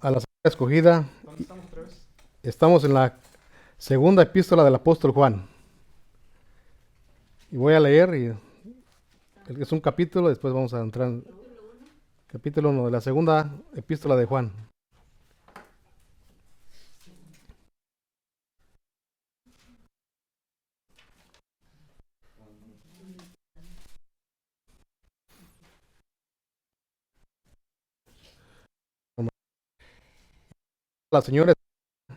a la Sagrada Escogida. ¿Dónde estamos otra vez? Estamos en la segunda epístola del apóstol Juan. Y voy a leer, es un capítulo, después vamos a entrar en capítulo 1 de la segunda epístola de Juan. A la señora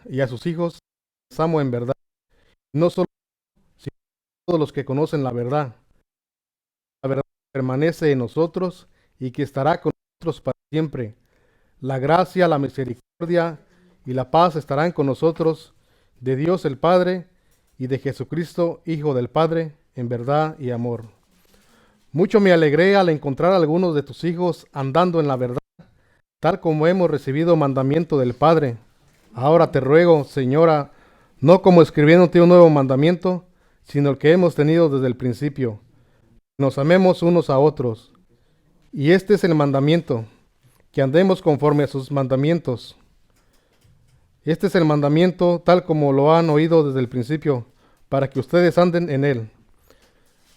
y a sus hijos les amo en verdad, no solo sino a todos los que conocen la verdad. La verdad permanece en nosotros y que estará con nosotros para siempre. La gracia, la misericordia y la paz estarán con nosotros, de Dios el Padre y de Jesucristo, Hijo del Padre, en verdad y amor. Mucho me alegré al encontrar a algunos de tus hijos andando en la verdad, tal como hemos recibido mandamiento del Padre. Ahora te ruego, Señora, no como escribiéndote un nuevo mandamiento, sino el que hemos tenido desde el principio. Nos amemos unos a otros. Y este es el mandamiento, que andemos conforme a sus mandamientos. Este es el mandamiento tal como lo han oído desde el principio, para que ustedes anden en él.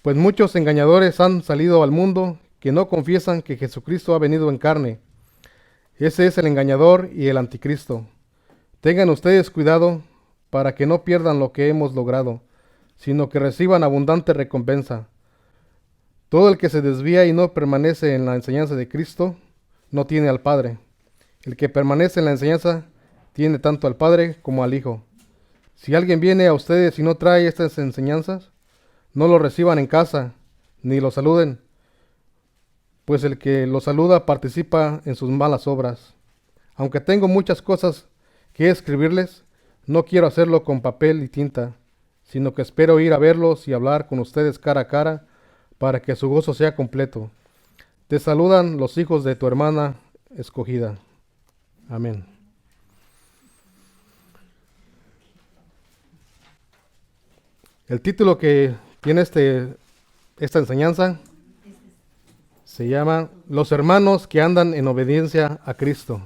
Pues muchos engañadores han salido al mundo que no confiesan que Jesucristo ha venido en carne. Ese es el engañador y el anticristo. Tengan ustedes cuidado para que no pierdan lo que hemos logrado, sino que reciban abundante recompensa. Todo el que se desvía y no permanece en la enseñanza de Cristo, no tiene al Padre. El que permanece en la enseñanza, tiene tanto al Padre como al Hijo. Si alguien viene a ustedes y no trae estas enseñanzas, no lo reciban en casa, ni lo saluden, pues el que lo saluda participa en sus malas obras. Aunque tengo muchas cosas que escribirles, no quiero hacerlo con papel y tinta, sino que espero ir a verlos y hablar con ustedes cara a cara, para que su gozo sea completo. Te saludan los hijos de tu hermana escogida. Amén. El título que tiene esta enseñanza se llama Los hermanos que andan en obediencia a Cristo.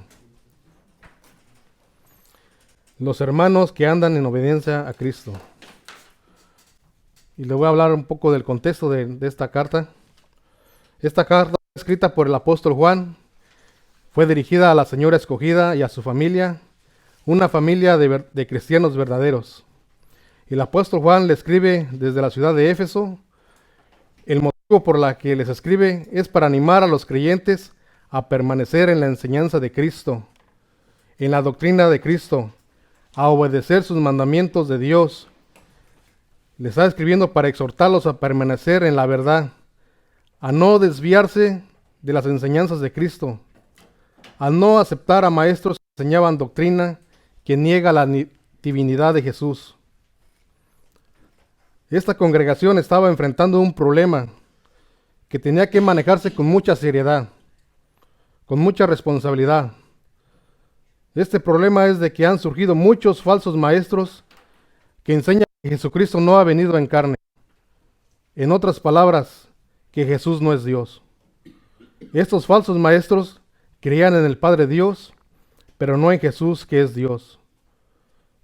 Los hermanos que andan en obediencia a Cristo. Y le voy a hablar un poco del contexto de esta carta. Esta carta escrita por el apóstol Juan fue dirigida a la señora escogida y a su familia, una familia de cristianos verdaderos. El apóstol Juan le escribe desde la ciudad de Éfeso. El motivo por la que les escribe es para animar a los creyentes a permanecer en la enseñanza de Cristo, en la doctrina de Cristo, a obedecer sus mandamientos de Dios. Les está escribiendo para exhortarlos a permanecer en la verdad, a no desviarse de las enseñanzas de Cristo, a no aceptar a maestros que enseñaban doctrina que niega la divinidad de Jesús. Esta congregación estaba enfrentando un problema que tenía que manejarse con mucha seriedad, con mucha responsabilidad. Este problema es de que han surgido muchos falsos maestros que enseñan que Jesucristo no ha venido en carne. En otras palabras, que Jesús no es Dios. Estos falsos maestros creían en el Padre Dios, pero no en Jesús, que es Dios.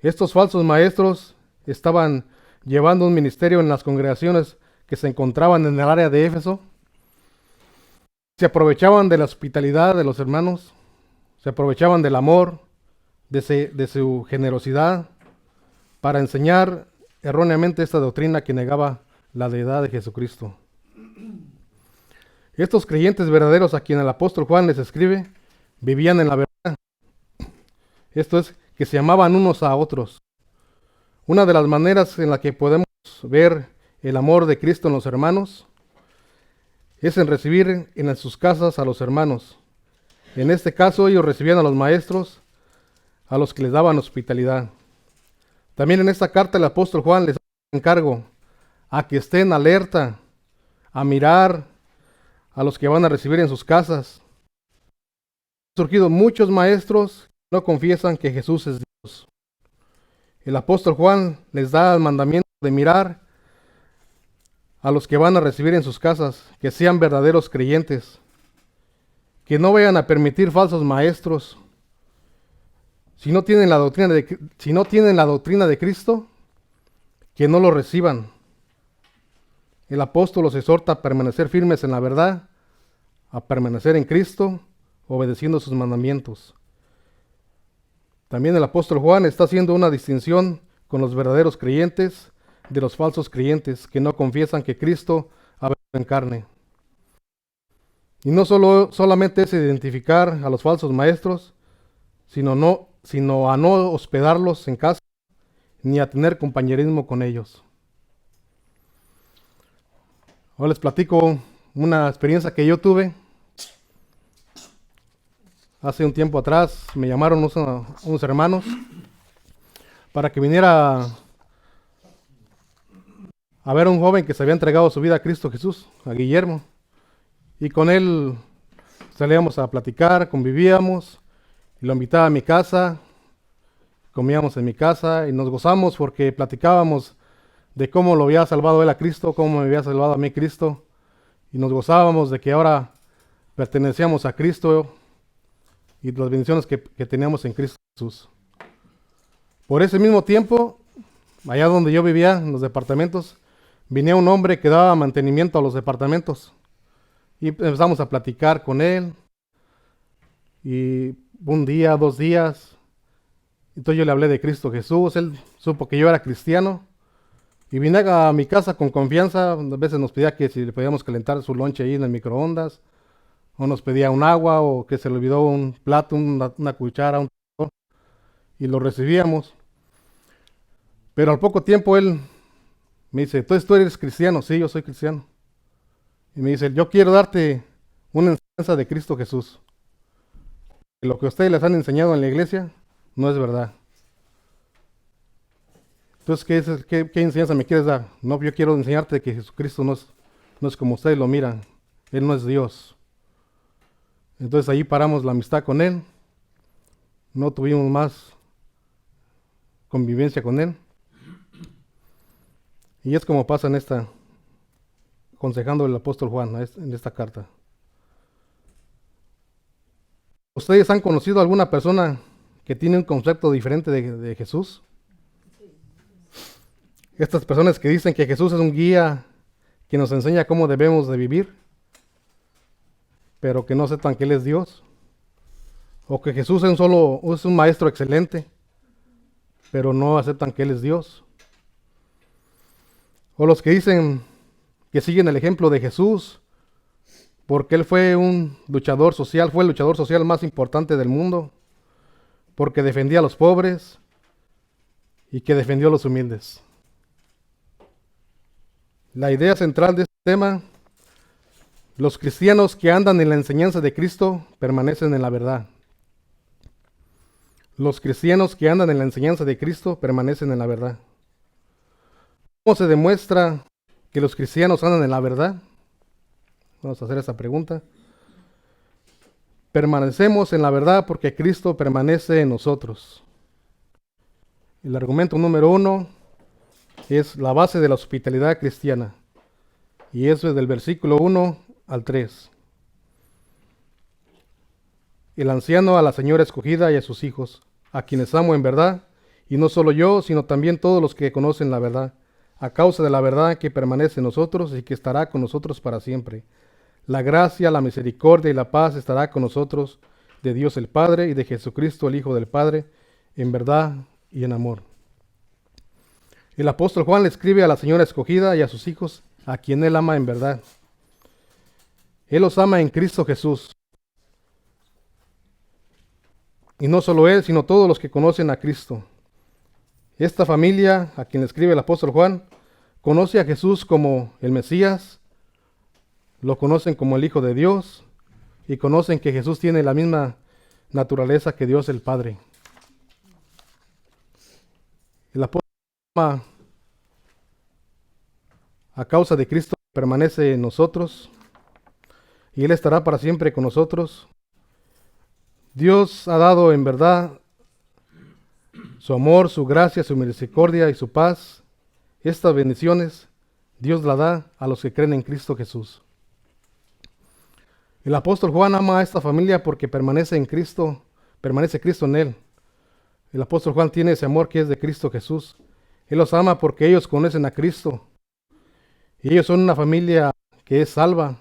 Estos falsos maestros estaban llevando un ministerio en las congregaciones que se encontraban en el área de Éfeso. Se aprovechaban de la hospitalidad de los hermanos, se aprovechaban del amor, de su generosidad, para enseñar erróneamente esta doctrina que negaba la deidad de Jesucristo. Estos creyentes verdaderos a quien el apóstol Juan les escribe, vivían en la verdad. Esto es, que se amaban unos a otros. Una de las maneras en la que podemos ver el amor de Cristo en los hermanos es en recibir en sus casas a los hermanos. En este caso ellos recibían a los maestros, a los que les daban hospitalidad. También en esta carta el apóstol Juan les encargo a que estén alerta, a mirar a los que van a recibir en sus casas. Han surgido muchos maestros que no confiesan que Jesús es Dios. El apóstol Juan les da el mandamiento de mirar a los que van a recibir en sus casas, que sean verdaderos creyentes, que no vayan a permitir falsos maestros, Si no tienen si no tienen la doctrina de Cristo, que no lo reciban. El apóstol los exhorta a permanecer firmes en la verdad, a permanecer en Cristo, obedeciendo sus mandamientos. También el apóstol Juan está haciendo una distinción con los verdaderos creyentes de los falsos creyentes que no confiesan que Cristo ha venido en carne. Y no solamente es identificar a los falsos maestros, sino a no hospedarlos en casa ni a tener compañerismo con ellos. Ahora les platico una experiencia que yo tuve. Hace un tiempo atrás me llamaron unos hermanos para que viniera a ver a un joven que se había entregado su vida a Cristo Jesús, a Guillermo. Y con él salíamos a platicar, convivíamos, y lo invitaba a mi casa, comíamos en mi casa y nos gozamos porque platicábamos de cómo lo había salvado él a Cristo, cómo me había salvado a mí Cristo, y nos gozábamos de que ahora pertenecíamos a Cristo y las bendiciones que teníamos en Cristo Jesús. Por ese mismo tiempo, allá donde yo vivía, en los departamentos, venía un hombre que daba mantenimiento a los departamentos. Y empezamos a platicar con él. Y un día, 2 días, entonces yo le hablé de Cristo Jesús. Él supo que yo era cristiano. Y vine a mi casa con confianza. A veces nos pedía que si le podíamos calentar su lonche ahí en el microondas. O nos pedía un agua, o que se le olvidó un plato, una cuchara, y lo recibíamos. Pero al poco tiempo él me dice, entonces tú eres cristiano. Sí, yo soy cristiano. Y me dice, yo quiero darte una enseñanza de Cristo Jesús. Lo que ustedes les han enseñado en la iglesia no es verdad. Entonces, ¿qué enseñanza me quieres dar? No, yo quiero enseñarte que Jesucristo no es como ustedes lo miran. Él no es Dios. Entonces ahí paramos la amistad con él. No tuvimos más convivencia con él. Y es como pasa aconsejando el apóstol Juan en esta carta. ¿Ustedes han conocido a alguna persona que tiene un concepto diferente de Jesús? Estas personas que dicen que Jesús es un guía que nos enseña cómo debemos de vivir, pero que no aceptan que Él es Dios. O que Jesús es un maestro excelente, pero no aceptan que Él es Dios. O los que dicen que siguen el ejemplo de Jesús, porque Él fue un luchador social, fue el luchador social más importante del mundo, porque defendía a los pobres y que defendió a los humildes. La idea central de este tema: los cristianos que andan en la enseñanza de Cristo permanecen en la verdad. Los cristianos que andan en la enseñanza de Cristo permanecen en la verdad. ¿Cómo se demuestra que los cristianos andan en la verdad? Vamos a hacer esa pregunta. Permanecemos en la verdad porque Cristo permanece en nosotros. El argumento número 1 es la base de la hospitalidad cristiana. Y eso es del versículo 1 al 3. El anciano a la señora escogida y a sus hijos, a quienes amo en verdad, y no solo yo, sino también todos los que conocen la verdad, a causa de la verdad que permanece en nosotros y que estará con nosotros para siempre. La gracia, la misericordia y la paz estará con nosotros, de Dios el Padre y de Jesucristo el Hijo del Padre, en verdad y en amor. El apóstol Juan le escribe a la señora escogida y a sus hijos, a quien él ama en verdad. Él los ama en Cristo Jesús. Y no solo él, sino todos los que conocen a Cristo. Esta familia, a quien escribe el apóstol Juan, conoce a Jesús como el Mesías, lo conocen como el Hijo de Dios y conocen que Jesús tiene la misma naturaleza que Dios el Padre. El apóstol ama a causa de Cristo, permanece en nosotros y Él estará para siempre con nosotros. Dios ha dado en verdad su amor, su gracia, su misericordia y su paz. Estas bendiciones Dios las da a los que creen en Cristo Jesús. El apóstol Juan ama a esta familia porque permanece Cristo en él. El apóstol Juan tiene ese amor que es de Cristo Jesús. Él los ama porque ellos conocen a Cristo. Y ellos son una familia que es salva,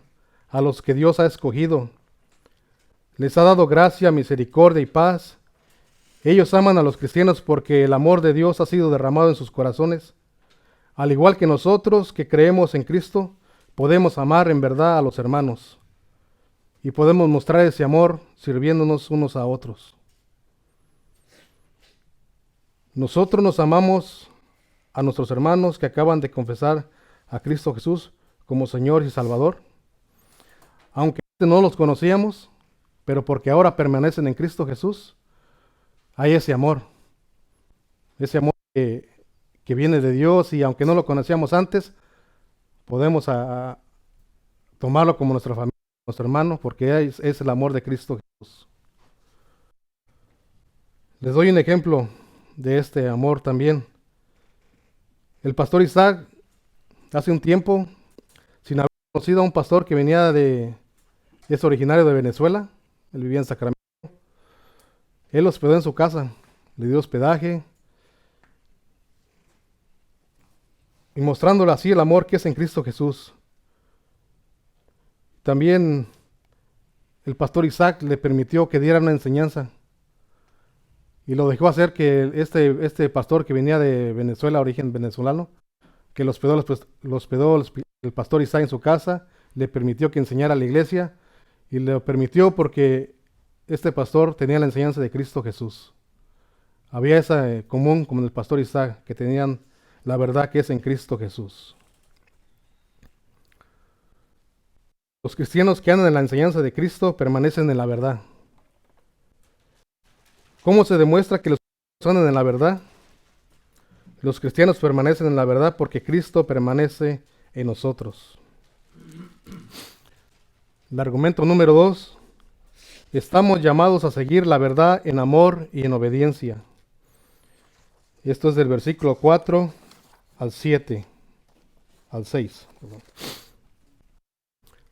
a los que Dios ha escogido. Les ha dado gracia, misericordia y paz. Ellos aman a los cristianos porque el amor de Dios ha sido derramado en sus corazones. Al igual que nosotros que creemos en Cristo, podemos amar en verdad a los hermanos. Y podemos mostrar ese amor sirviéndonos unos a otros. Nosotros nos amamos a nuestros hermanos que acaban de confesar a Cristo Jesús como Señor y Salvador. Aunque no los conocíamos, pero porque ahora permanecen en Cristo Jesús, hay ese amor que viene de Dios, y aunque no lo conocíamos antes, podemos tomarlo como nuestra familia, nuestro hermano, porque es el amor de Cristo Jesús. Les doy un ejemplo de este amor también. El pastor Isaac, hace un tiempo, sin haber conocido a un pastor que es originario de Venezuela, él vivía en Sacramento, él lo hospedó en su casa, le dio hospedaje, y mostrándole así el amor que es en Cristo Jesús. También el pastor Isaac le permitió que diera una enseñanza, y lo dejó hacer que este pastor que venía de Venezuela, origen venezolano, que lo hospedó el pastor Isaac en su casa, le permitió que enseñara a la iglesia, y le permitió porque este pastor tenía la enseñanza de Cristo Jesús. Había esa común como el pastor Isaac, que tenían la verdad que es en Cristo Jesús. Los cristianos que andan en la enseñanza de Cristo permanecen en la verdad. ¿Cómo se demuestra que los cristianos andan en la verdad? Los cristianos permanecen en la verdad porque Cristo permanece en nosotros. El argumento número 2. Estamos llamados a seguir la verdad en amor y en obediencia. Esto es del versículo 4 al 7, al 6.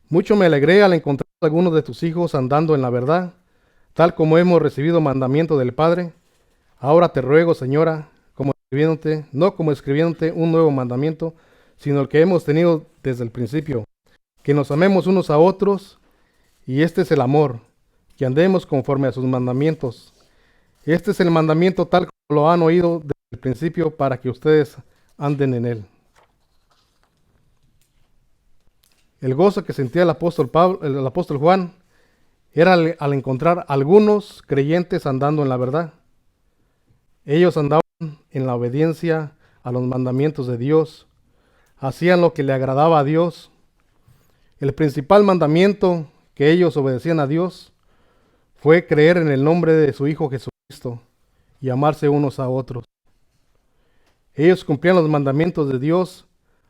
Mucho me alegré al encontrar a algunos de tus hijos andando en la verdad, tal como hemos recibido mandamiento del Padre. Ahora te ruego, Señora, no como escribiéndote un nuevo mandamiento, sino el que hemos tenido desde el principio, que nos amemos unos a otros, y este es el amor, que andemos conforme a sus mandamientos. Este es el mandamiento tal como lo han oído desde el principio, para que ustedes anden en él. El gozo que sentía el apóstol Juan era al encontrar algunos creyentes andando en la verdad. Ellos andaban en la obediencia a los mandamientos de Dios, hacían lo que le agradaba a Dios. El principal mandamiento que ellos obedecían a Dios fue creer en el nombre de su Hijo Jesucristo y amarse unos a otros. Ellos cumplían los mandamientos de Dios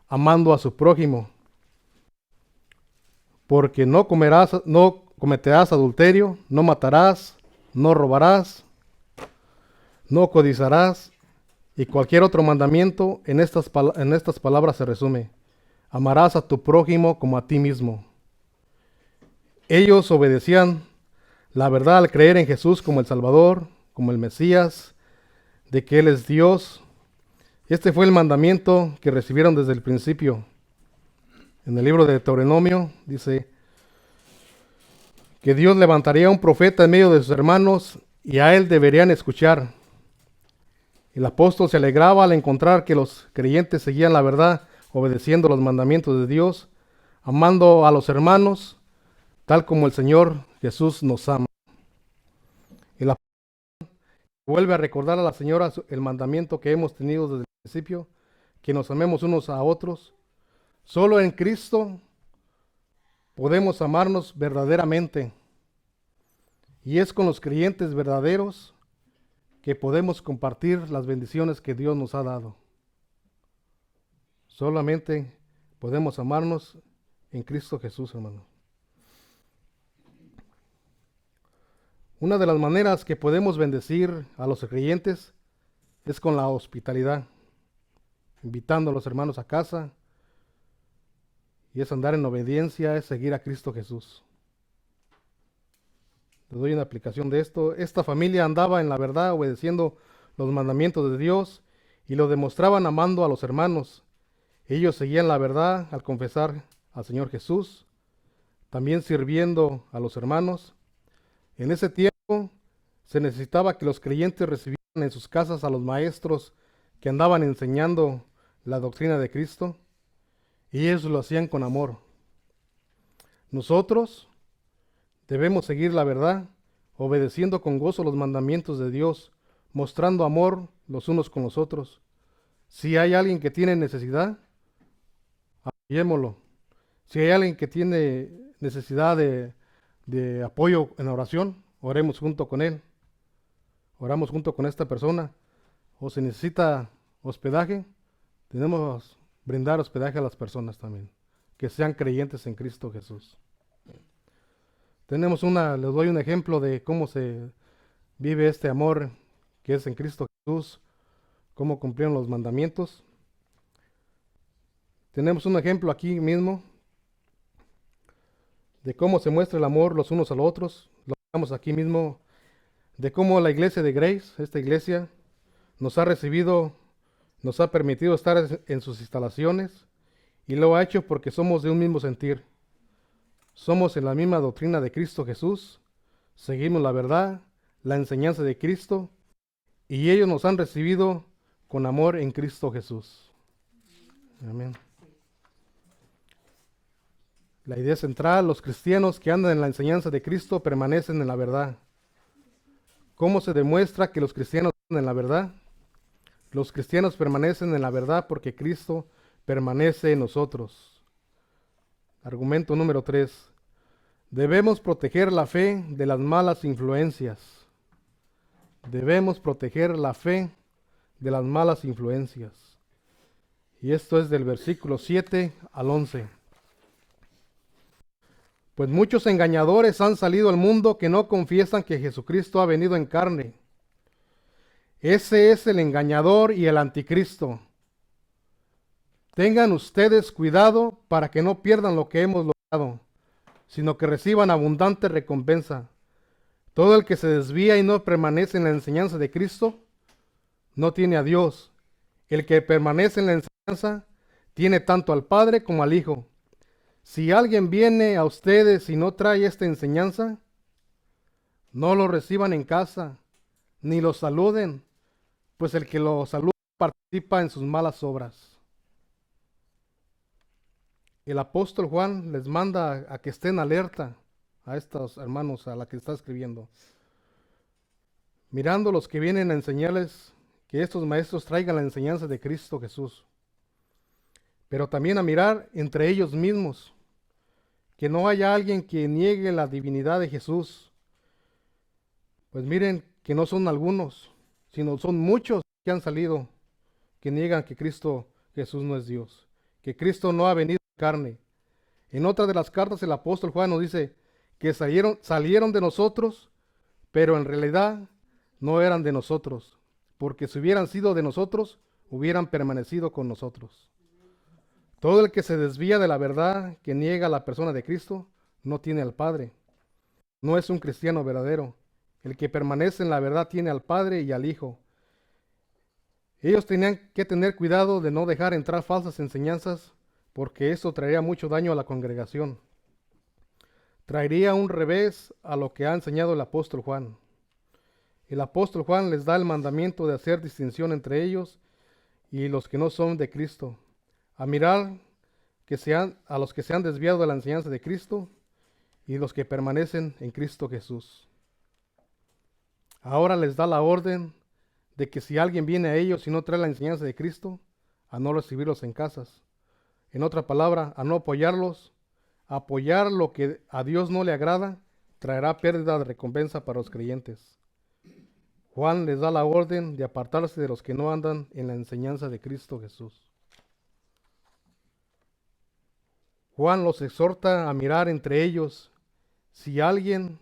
amando a su prójimo, porque no cometerás adulterio, no matarás, no robarás, no codiciarás, y cualquier otro mandamiento en estas palabras se resume: amarás a tu prójimo como a ti mismo. Ellos obedecían la verdad al creer en Jesús como el Salvador, como el Mesías, de que Él es Dios. Este fue el mandamiento que recibieron desde el principio. En el libro de Deuteronomio dice que Dios levantaría un profeta en medio de sus hermanos y a él deberían escuchar. El apóstol se alegraba al encontrar que los creyentes seguían la verdad, obedeciendo los mandamientos de Dios, amando a los hermanos, tal como el Señor Jesús nos ama. El apóstol vuelve a recordar a la señora el mandamiento que hemos tenido desde el principio, que nos amemos unos a otros. Solo en Cristo podemos amarnos verdaderamente, y es con los creyentes verdaderos que podemos compartir las bendiciones que Dios nos ha dado. Solamente podemos amarnos en Cristo Jesús, hermano. Una de las maneras que podemos bendecir a los creyentes es con la hospitalidad, invitando a los hermanos a casa, y es andar en obediencia, es seguir a Cristo Jesús. Les doy una aplicación de esto. Esta familia andaba en la verdad, obedeciendo los mandamientos de Dios y lo demostraban amando a los hermanos. Ellos seguían la verdad al confesar al Señor Jesús, también sirviendo a los hermanos. En ese tiempo se necesitaba que los creyentes recibieran en sus casas a los maestros que andaban enseñando la doctrina de Cristo, y ellos lo hacían con amor. Nosotros debemos seguir la verdad, obedeciendo con gozo los mandamientos de Dios, mostrando amor los unos con los otros. Si hay alguien que tiene necesidad, apoyémoslo. Si hay alguien que tiene necesidad de apoyo en oración, oremos junto con él. Oramos junto con esta persona. O si necesita hospedaje, tenemos que brindar hospedaje a las personas también, que sean creyentes en Cristo Jesús. Les doy un ejemplo de cómo se vive este amor que es en Cristo Jesús, cómo cumplieron los mandamientos. Tenemos un ejemplo aquí mismo de cómo se muestra el amor los unos a los otros. Lo vemos aquí mismo, de cómo la iglesia de Grace, esta iglesia, nos ha recibido, nos ha permitido estar en sus instalaciones, y lo ha hecho porque somos de un mismo sentir. Somos en la misma doctrina de Cristo Jesús, seguimos la verdad, la enseñanza de Cristo, y ellos nos han recibido con amor en Cristo Jesús. Amén. La idea central: los cristianos que andan en la enseñanza de Cristo permanecen en la verdad. ¿Cómo se demuestra que los cristianos andan en la verdad? Los cristianos permanecen en la verdad porque Cristo permanece en nosotros. Argumento número 3. Debemos proteger la fe de las malas influencias. Debemos proteger la fe de las malas influencias. Y esto es del versículo 7 al 11. Pues muchos engañadores han salido al mundo que no confiesan que Jesucristo ha venido en carne. Ese es el engañador y el anticristo. Tengan ustedes cuidado para que no pierdan lo que hemos logrado, sino que reciban abundante recompensa. Todo el que se desvía y no permanece en la enseñanza de Cristo, no tiene a Dios. El que permanece en la enseñanza, tiene tanto al Padre como al Hijo. Si alguien viene a ustedes y no trae esta enseñanza, no lo reciban en casa, ni lo saluden, pues el que lo saluda participa en sus malas obras. El apóstol Juan les manda a que estén alerta a estos hermanos a la que está escribiendo, mirando los que vienen a enseñarles que estos maestros traigan la enseñanza de Cristo Jesús, pero también a mirar entre ellos mismos, que no haya alguien que niegue la divinidad de Jesús. Pues miren que no son algunos, sino son muchos que han salido, que niegan que Cristo Jesús no es Dios, que Cristo no ha venido en carne. En otra de las cartas el apóstol Juan nos dice que salieron de nosotros, pero en realidad no eran de nosotros, porque si hubieran sido de nosotros, hubieran permanecido con nosotros. Todo el que se desvía de la verdad, que niega a la persona de Cristo, no tiene al Padre. No es un cristiano verdadero. El que permanece en la verdad tiene al Padre y al Hijo. Ellos tenían que tener cuidado de no dejar entrar falsas enseñanzas, porque eso traería mucho daño a la congregación. Traería un revés a lo que ha enseñado el apóstol Juan. El apóstol Juan les da el mandamiento de hacer distinción entre ellos y los que no son de Cristo, a mirar a los que se han desviado de la enseñanza de Cristo y los que permanecen en Cristo Jesús. Ahora les da la orden de que si alguien viene a ellos y no trae la enseñanza de Cristo, a no recibirlos en casas. En otra palabra, a no apoyarlos. Apoyar lo que a Dios no le agrada traerá pérdida de recompensa para los creyentes. Juan les da la orden de apartarse de los que no andan en la enseñanza de Cristo Jesús. Juan los exhorta a mirar entre ellos si alguien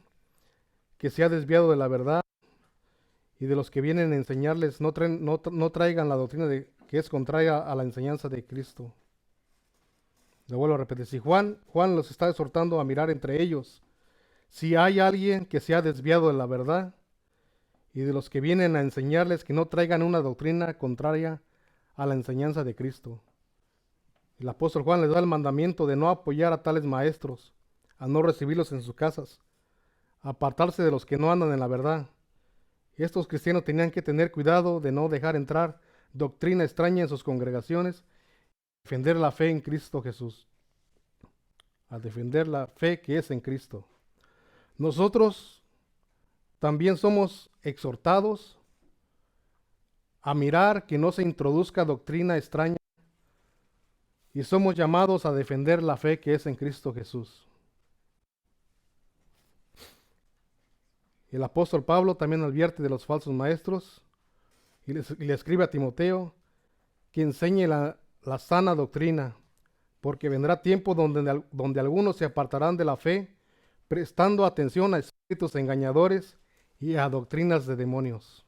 que se ha desviado de la verdad y de los que vienen a enseñarles no traigan la doctrina que es contraria a la enseñanza de Cristo. Le vuelvo a repetir, si Juan los está exhortando a mirar entre ellos, si hay alguien que se ha desviado de la verdad y de los que vienen a enseñarles que no traigan una doctrina contraria a la enseñanza de Cristo. El apóstol Juan les da el mandamiento de no apoyar a tales maestros, a no recibirlos en sus casas, a apartarse de los que no andan en la verdad. Estos cristianos tenían que tener cuidado de no dejar entrar doctrina extraña en sus congregaciones, defender la fe en Cristo Jesús, a defender la fe que es en Cristo. Nosotros también somos exhortados a mirar que no se introduzca doctrina extraña y somos llamados a defender la fe que es en Cristo Jesús. El apóstol Pablo también advierte de los falsos maestros y le escribe a Timoteo que enseñe la sana doctrina, porque vendrá tiempo donde algunos se apartarán de la fe, prestando atención a espíritus engañadores y a doctrinas de demonios.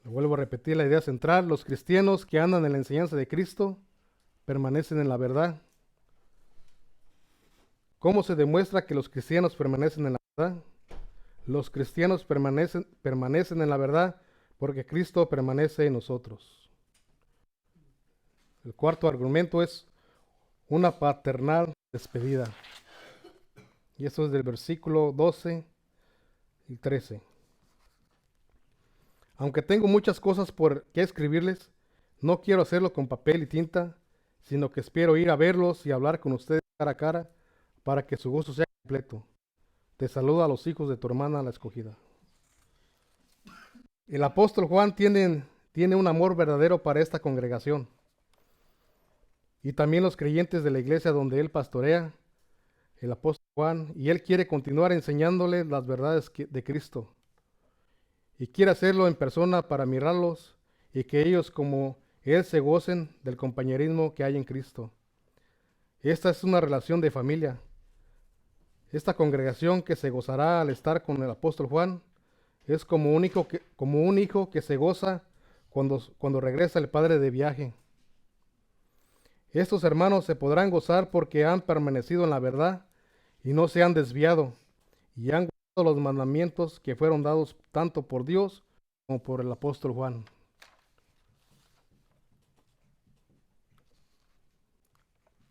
Vuelvo a repetir la idea central: los cristianos que andan en la enseñanza de Cristo permanecen en la verdad. ¿Cómo se demuestra que los cristianos permanecen en la verdad? Los cristianos permanecen en la verdad porque Cristo permanece en nosotros. El cuarto argumento es una paternal despedida. Y eso es del versículo 12 y 13. Aunque tengo muchas cosas por qué escribirles, no quiero hacerlo con papel y tinta, sino que espero ir a verlos y hablar con ustedes cara a cara para que su gozo sea completo. Te saluda a los hijos de tu hermana la escogida. El apóstol Juan tiene un amor verdadero para esta congregación y también los creyentes de la iglesia donde él pastorea, el apóstol Juan, y él quiere continuar enseñándoles las verdades de Cristo. Y quiere hacerlo en persona para mirarlos y que ellos como él se gocen del compañerismo que hay en Cristo. Esta es una relación de familia. Esta congregación que se gozará al estar con el apóstol Juan es como un hijo que se goza cuando regresa el padre de viaje. Estos hermanos se podrán gozar porque han permanecido en la verdad y no se han desviado y han guardado los mandamientos que fueron dados tanto por Dios como por el apóstol Juan.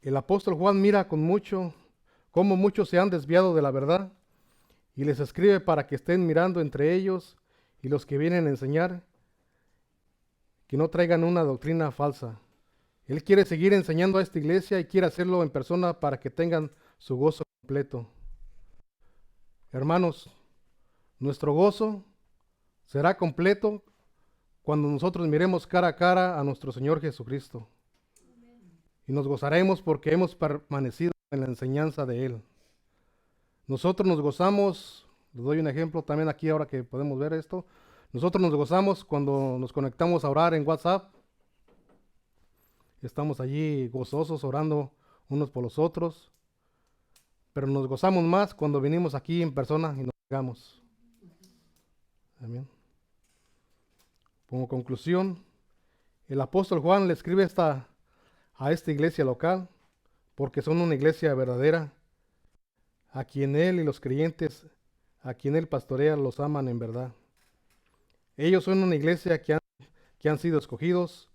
El apóstol Juan mira cómo muchos se han desviado de la verdad y les escribe para que estén mirando entre ellos y los que vienen a enseñar que no traigan una doctrina falsa. Él quiere seguir enseñando a esta iglesia y quiere hacerlo en persona para que tengan su gozo completo. Hermanos, nuestro gozo será completo cuando nosotros miremos cara a cara a nuestro Señor Jesucristo. Y nos gozaremos porque hemos permanecido en la enseñanza de Él. Nosotros nos gozamos, les doy un ejemplo también aquí ahora que podemos ver esto. Nosotros nos gozamos cuando nos conectamos a orar en WhatsApp. Estamos allí gozosos orando unos por los otros. Pero nos gozamos más cuando venimos aquí en persona y nos llegamos. Amén. Como conclusión, el apóstol Juan le escribe a esta iglesia local porque son una iglesia verdadera, a quien él y los creyentes, a quien él pastorea, los aman en verdad. Ellos son una iglesia que han sido escogidos,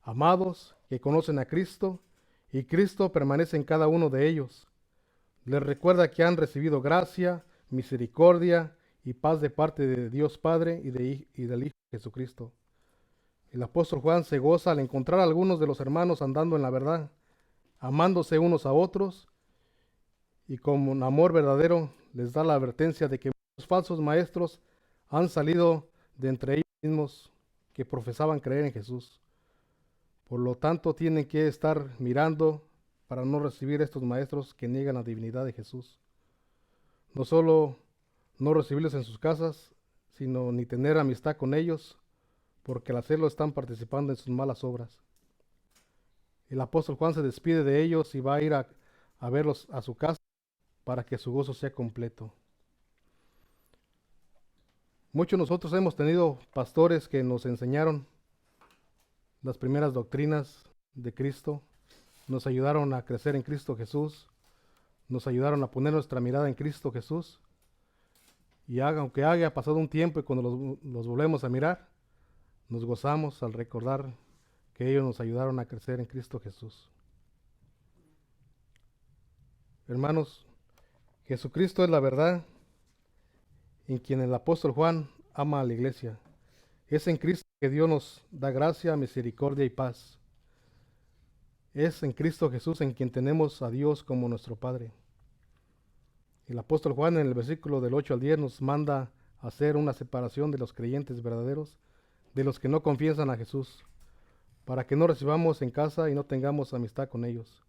amados, que conocen a Cristo, y Cristo permanece en cada uno de ellos. Les recuerda que han recibido gracia, misericordia y paz de parte de Dios Padre y del Hijo Jesucristo. El apóstol Juan se goza al encontrar a algunos de los hermanos andando en la verdad, amándose unos a otros, y con un amor verdadero les da la advertencia de que muchos falsos maestros han salido de entre ellos mismos que profesaban creer en Jesús. Por lo tanto, tienen que estar mirando para no recibir estos maestros que niegan la divinidad de Jesús. No solo no recibirlos en sus casas, sino ni tener amistad con ellos, porque al hacerlo están participando en sus malas obras. El apóstol Juan se despide de ellos y va a ir a verlos a su casa para que su gozo sea completo. Muchos de nosotros hemos tenido pastores que nos enseñaron las primeras doctrinas de Cristo, nos ayudaron a crecer en Cristo Jesús, nos ayudaron a poner nuestra mirada en Cristo Jesús. Y aunque haya pasado un tiempo y cuando los volvemos a mirar, nos gozamos al recordar que ellos nos ayudaron a crecer en Cristo Jesús. Hermanos, Jesucristo es la verdad en quien el apóstol Juan ama a la iglesia. Es en Cristo que Dios nos da gracia, misericordia y paz. Es en Cristo Jesús en quien tenemos a Dios como nuestro Padre. El apóstol Juan en el versículo del 8 al 10 nos manda a hacer una separación de los creyentes verdaderos de los que no confiesan a Jesús, para que no recibamos en casa y no tengamos amistad con ellos.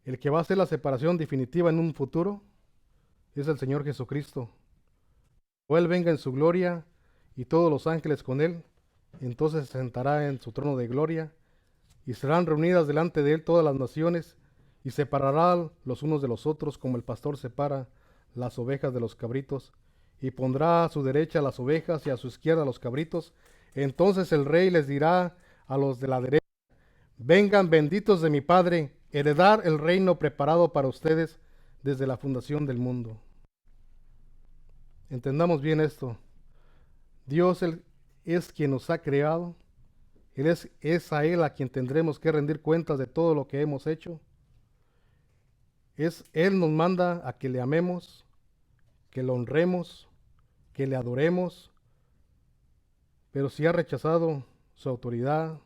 El que va a hacer la separación definitiva en un futuro es el Señor Jesucristo. Cuando Él venga en su gloria y todos los ángeles con Él, entonces se sentará en su trono de gloria y serán reunidas delante de Él todas las naciones y separará los unos de los otros como el pastor separa las ovejas de los cabritos y pondrá a su derecha las ovejas y a su izquierda los cabritos. Entonces el rey les dirá a los de la derecha: vengan benditos de mi Padre, heredar el reino preparado para ustedes desde la fundación del mundo. Entendamos bien esto. Dios es quien nos ha creado. Es a Él a quien tendremos que rendir cuentas de todo lo que hemos hecho. Él nos manda a que le amemos, que lo honremos, que le adoremos. Pero si has rechazado su autoridad,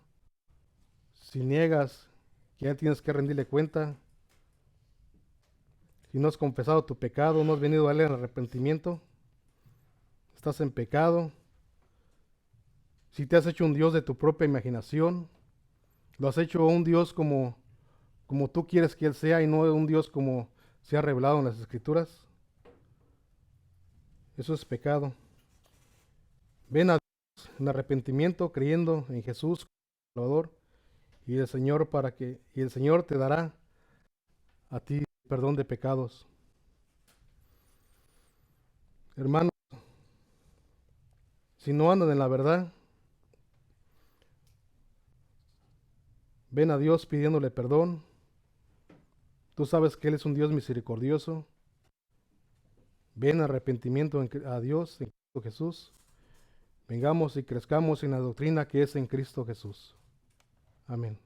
si niegas que ya tienes que rendirle cuenta, si no has confesado tu pecado, no has venido a Él en arrepentimiento, estás en pecado. Si te has hecho un Dios de tu propia imaginación, lo has hecho un Dios como tú quieres que Él sea y no un Dios como se ha revelado en las Escrituras, eso es pecado. Ven a Dios en arrepentimiento, creyendo en Jesús como Salvador, y el Señor te dará a ti perdón de pecados. Hermanos, si no andan en la verdad, ven a Dios pidiéndole perdón. Tú sabes que Él es un Dios misericordioso. Ven arrepentimiento a Dios en Cristo Jesús. Vengamos y crezcamos en la doctrina que es en Cristo Jesús. Amén.